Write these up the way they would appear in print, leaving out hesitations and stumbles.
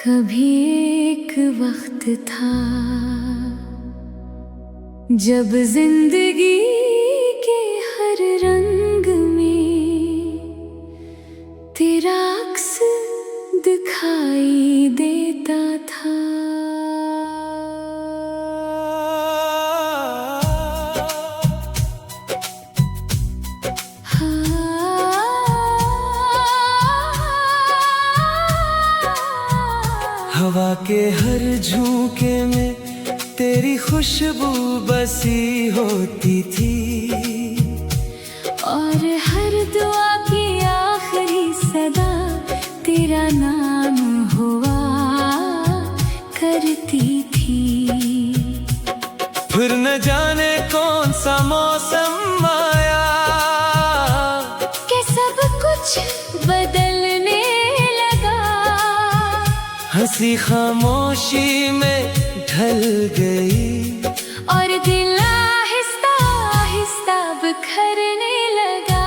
कभी एक वक्त था जब जिंदगी के हर रंग में तेरा अक्स दिखाई देता था। हवा के हर झोंके में तेरी खुशबू बसी होती थी और हर दुआ की आखिरी सदा तेरा नाम हुआ करती थी। फिर न जाने कौन सा मौसम आया कि सब कुछ बदलने लगा, हंसी खामोशी में ढल गई और दिल आहिस्ता आहिस्ता बिखरने लगा।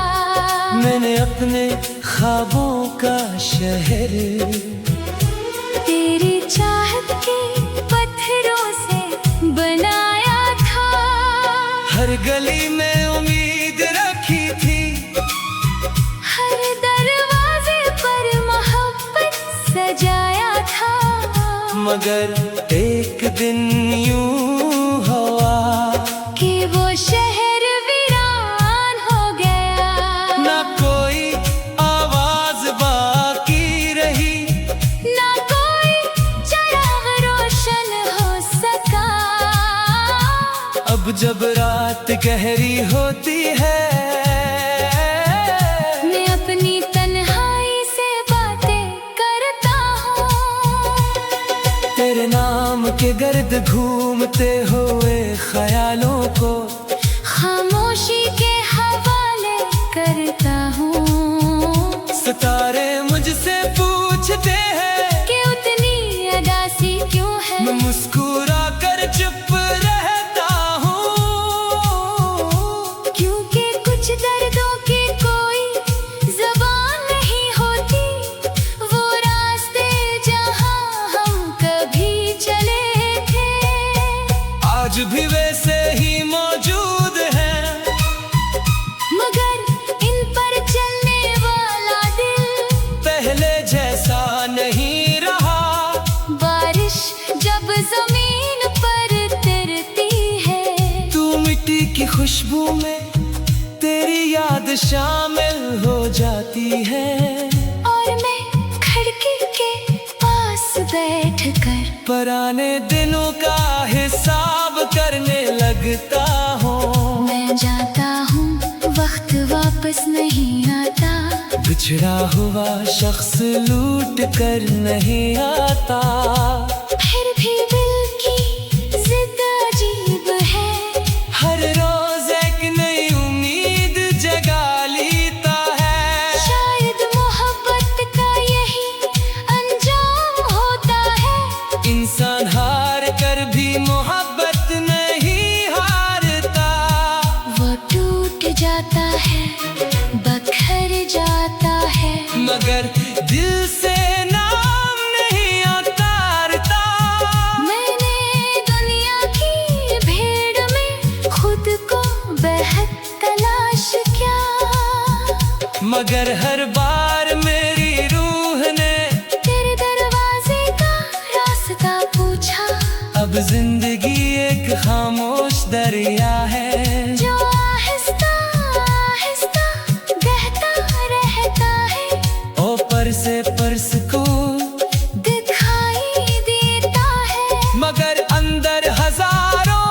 मैंने अपने ख्वाबों का शहर तेरी चाहत के पत्थरों से बनाया था, हर गली में उम्मीद रखी थी, हर दरवाजे पर मोहब्बत सजाया था। मगर एक दिन यूं हुआ कि वो शहर वीरान हो गया, ना कोई आवाज बाकी रही, ना कोई चिराग रोशन हो सका। अब जब रात गहरी होती है मैं अपनी तन्हाई से बातें करता हूँ, तेरे नाम के गर्द घूमते हुए ख्यालों को खामोशी के हवाले करता हूँ। सितारे मुझसे पूछते हैं कि उतनी अदासी क्यों है, मैं मुस्कुरा कर चुप रहता हूँ, क्योंकि कुछ दर्दों की कोई ज़बान नहीं होती, वो रास्ते जहाँ हम कभी चले थे आज भी वैसे ही मौजूद हैं, मगर इन पर चलने वाला दिल पहले जैसा नहीं रहा। बारिश जब जमीन पर तिरती है, तू मिट्टी की खुशबू में तेरी याद शामिल हो जाती है, और मैं खिड़की के पास बैठकर पुराने दिनों का हिसाब करने लगता हूँ। मैं जाता हूँ वक्त वापस नहीं आता, बिछड़ा हुआ शख्स लूट कर नहीं आता, फिर भी दिल की जिद अजीब है, हर रोज एक नई उम्मीद जगा लेता है। शायद मोहब्बत का यही अंजाम होता है, इंसान हार कर भी मोहब्बत नहीं हारता, वो टूट जाता है बखर जाता है, मगर दिल से नाम नहीं उतारता। मैंने दुनिया की भीड़ में खुद को बेहद तलाश किया, मगर हर बार मेरी रूह ने तेरे दरवाजे का रास्ता पूछा। अब जिंदगी एक खामोश दरिया है, जो आहिस्ता आहिस्ता बहता रहता है, ऊपर से पर्स को दिखाई देता है, मगर अंदर हजारों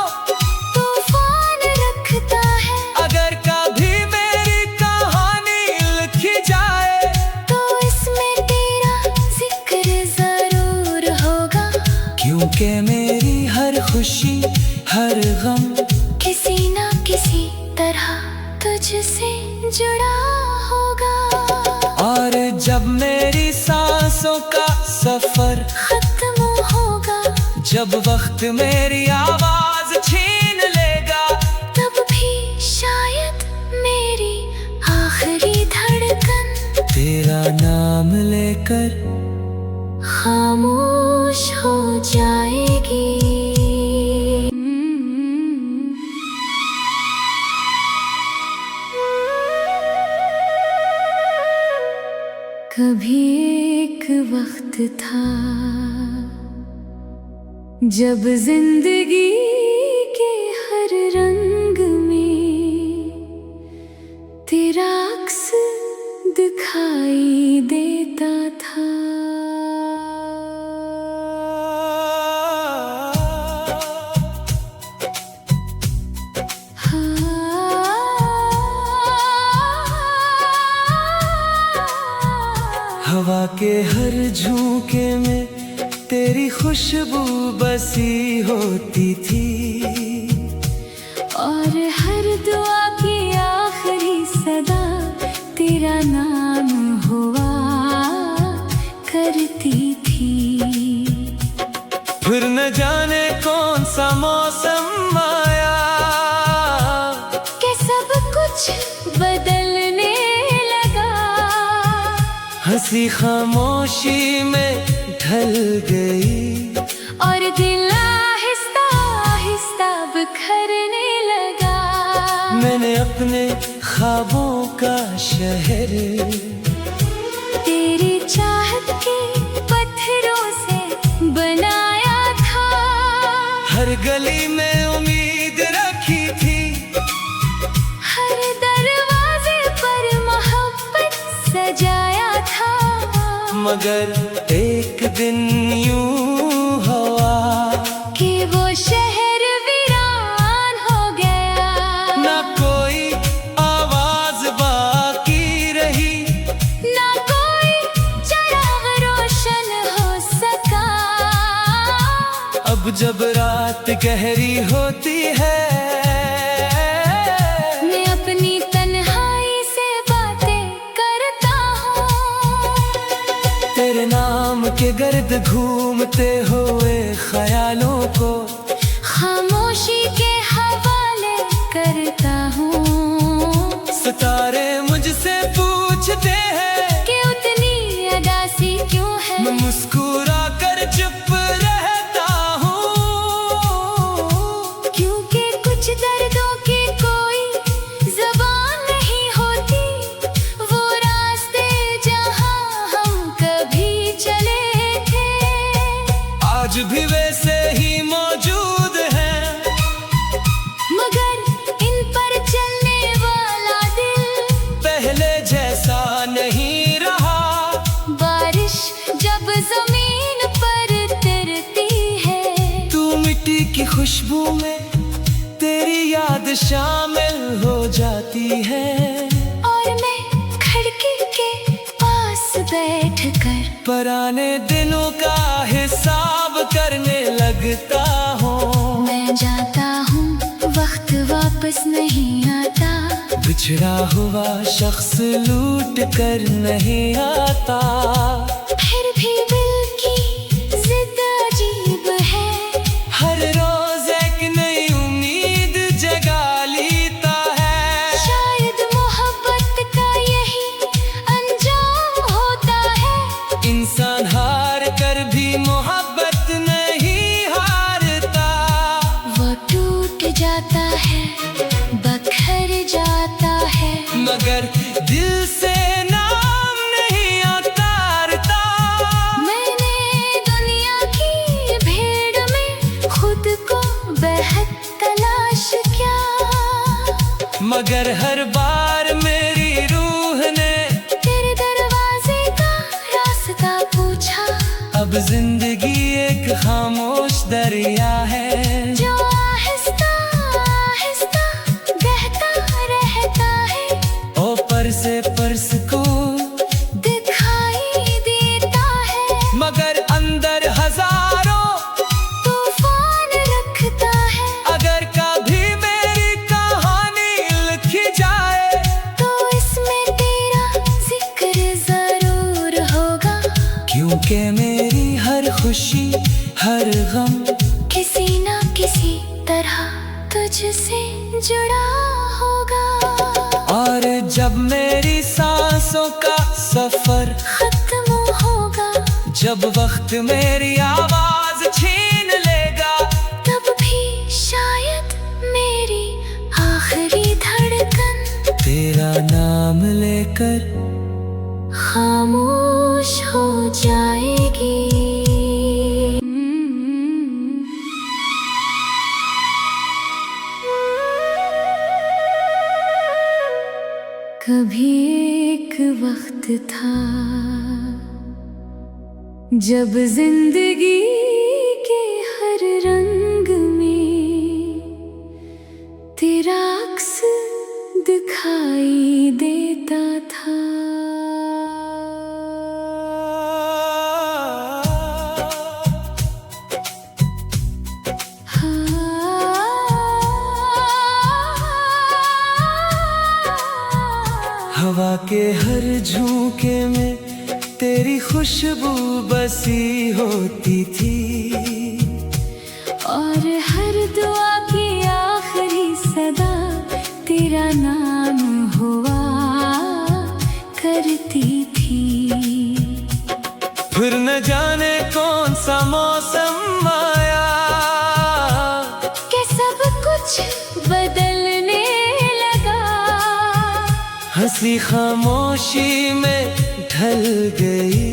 तूफान रखता है। अगर कभी मेरी कहानी लिखी जाए तो इसमें तेरा जिक्र जरूर होगा, क्योंकि मेरी हर खुशी हर गम किसी ना किसी तरह तुझसे जुड़ा होगा। और जब मेरी सांसों का सफर खत्म होगा, जब वक्त मेरी आवाज छीन लेगा, तब भी शायद मेरी आखिरी धड़कन तेरा नाम लेकर खामोश कभी एक वक्त था जब जिंदगी के हर रंग में तेरा अक्स दिखाई देता था। हवा के हर झोंके में तेरी खुशबू बसी होती थी, और हर दुआ की आखिरी सदा तेरा नाम हुआ करती थी। फिर न जाने कौन सा मौसम आया कि सब कुछ बदलने लगा, हंसी खामोशी में ढल गई और दिल आहिस्ता आहिस्ता बिखरने लगा। मैंने अपने ख्वाबों का शहर तेरी चाहत के पत्थरों से बनाया था, हर गली में उम्मीद रखी थी, हर दरवाजे पर मोहब्बत सजाया था। मगर एक दिन यूं हुआ कि वो शहर वीरान हो गया, ना कोई आवाज बाकी रही, ना कोई चिराग रोशन हो सका। अब जब रात गहरी होती है मैं अपनी तन्हाई से बातें करता हूँ, तेरे नाम के गर्द घूमते हुए ख्यालों को खामोशी के हवाले करता हूँ। सितारे मुझसे पूछते हैं कि उतनी अदासी क्यों है, मैं मुस्कुरा कर चुप रहता हूँ, क्योंकि कुछ दर्दों की कोई ज़बान नहीं होती, वो रास्ते जहाँ हम कभी चले थे आज भी वैसे ही मौजूद हैं, मगर इन पर चलने वाला दिल पहले जैसा नहीं रहा। बारिश जब जमीन पर तिरती है, तू मिट्टी की खुशबू में तेरी याद शामिल हो जाती है, और मैं खिड़की के पास बैठकर पुराने दिनों का हिसाब करने लगता हूँ। मैं जाता हूँ, वक्त वापस नहीं आता, बिछड़ा हुआ शख्स लूट कर नहीं आता, फिर भी दिल की जिद अजीब है, हर रोज एक नई उम्मीद जगा लेता है। शायद मोहब्बत का यही अंजाम होता है, इंसान हार कर भी मोहब्बत नहीं हारता, वो टूट जाता है, बखर जाता है, मगर दिल से नाम नहीं उतारता। मैंने दुनिया की भीड़ में खुद को बेहद तलाश किया, मगर हर बार मेरी रूह ने तेरे दरवाजे का रास्ता पूछा। अब जिंदगी एक खामोश दरिया है, जो आहिस्ता आहिस्ता बहता रहता है, ऊपर से पर्स को दिखाई देता है, मगर अंदर हजारों तूफान रखता है। अगर कभी मेरी कहानी लिखी जाए तो इसमें तेरा जिक्र जरूर होगा, क्योंकि मेरी हर खुशी हर गम किसी ना किसी तरह तुझसे जुड़ा होगा। और जब मेरी सांसों का सफर खत्म होगा, जब वक्त मेरी आवाज छीन लेगा, तब भी शायद मेरी आखिरी धड़कन तेरा नाम लेकर खामोश कभी एक वक्त था जब जिंदगी के हर रंग में तेरा अक्स दिखाई देता था। हवा के हर झोंके में तेरी खुशबू बसी होती थी, और हर दुआ की आखिरी सदा तेरा नाम हुआ करती थी। फिर न जाने कौन सा मौसम आया कि सब कुछ बदलने लगा, हंसी खामोशी में ढल गई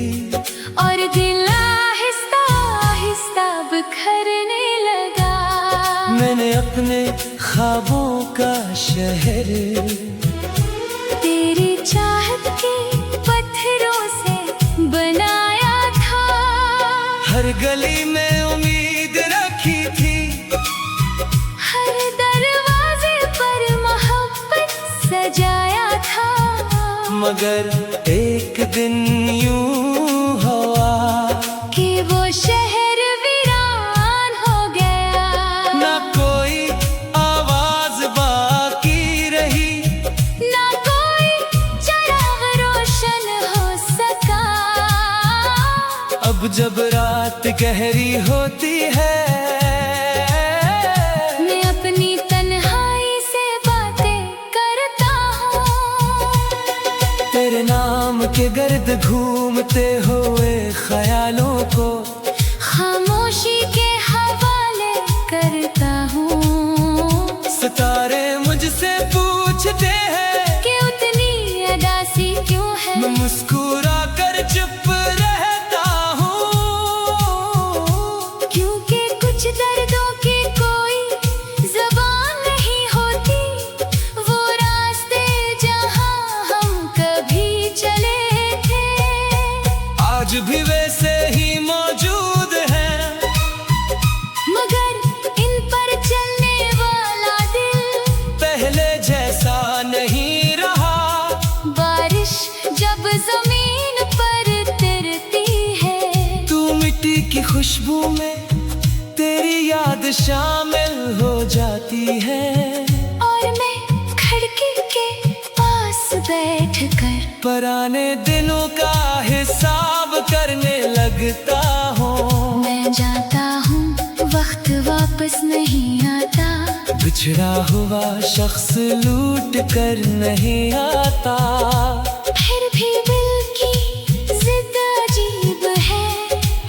और दिल आहिस्ता आहिस्ता बिखरने लगा। मैंने अपने ख्वाबों का शहर तेरी चाहत के पत्थरों से बनाया था, हर गली में उम्मीद रखी थी, हर दरवाजे पर मोहब्बत सजाया था। मगर एक दिन यूं हुआ कि वो शहर वीरान हो गया, ना कोई आवाज बाकी रही, ना कोई चिराग रोशन हो सका। अब जब रात गहरी होती है मैं अपनी तन्हाई से बातें करता हूँ, तेरे नाम के गर्द घूमते हुए ख्यालों को खामोशी के हवाले करता हूँ। सितारे मुझसे पूछते हैं कि उतनी अदासी क्यों है, मैं मुस्कुरा कर चुप रहता हूँ, क्योंकि कुछ दर्दों की कोई ज़बान नहीं होती, वो रास्ते जहाँ हम कभी चले थे आज भी वैसे ही मौजूद हैं, मगर इन पर चलने वाला दिल पहले जैसा नहीं रहा। बारिश जब जमीन पर तिरती है, तू मिट्टी की खुशबू में तेरी याद शामिल हो जाती है, और मैं खिड़की के पास बैठकर पुराने दिनों का हिसाब करने लगता हूँ। मैं जाता हूँ वक्त वापस नहीं आता, बिछड़ा हुआ शख्स लूट कर नहीं आता, फिर भी दिल की जिद अजीब है,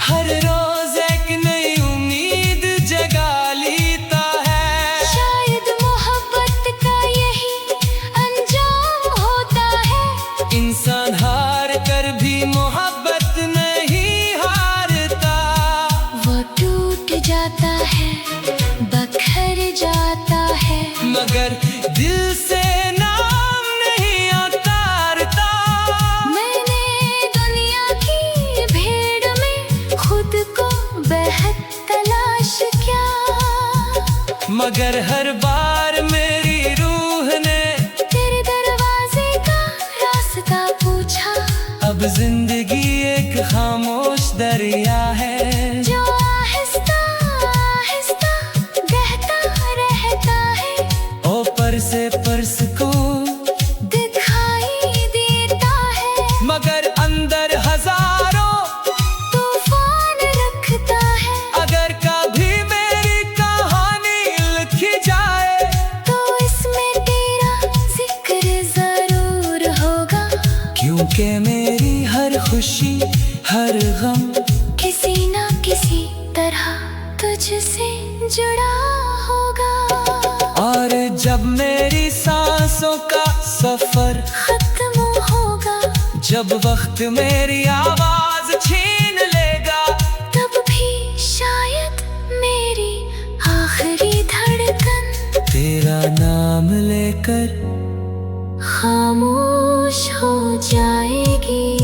हर रोज एक नई उम्मीद जगा लेता है। शायद मोहब्बत का यही अंजाम होता है, इंसान हार कर भी मोहब्बत नहीं हारता, वो टूट जाता है बखर जाता है, मगर दिल से नाम नहीं उतारता। मैंने दुनिया की भीड़ में खुद को बेहद तलाश किया, मगर हर बार मेरी रूह ने तेरे दरवाजे का रास्ता पूछा। अब जिंदगी एक खामोश दरिया है, जो आहिस्ता आहिस्ता बहता रहता है, ऊपर से पर्स को दिखाई देता है, मगर अंदर हजारों तूफान रखता है। अगर कभी मेरी कहानी लिखी जाए तो इसमें तेरा जिक्र जरूर होगा, क्योंकि मेरी हर खुशी हर गम किसी ना किसी तरह तुझसे जुड़ा होगा। और जब मेरी सांसों का सफर खत्म होगा, जब वक्त मेरी आवाज छीन लेगा, तब भी शायद मेरी आखिरी धड़कन तेरा नाम लेकर खामोश हो जाएगी।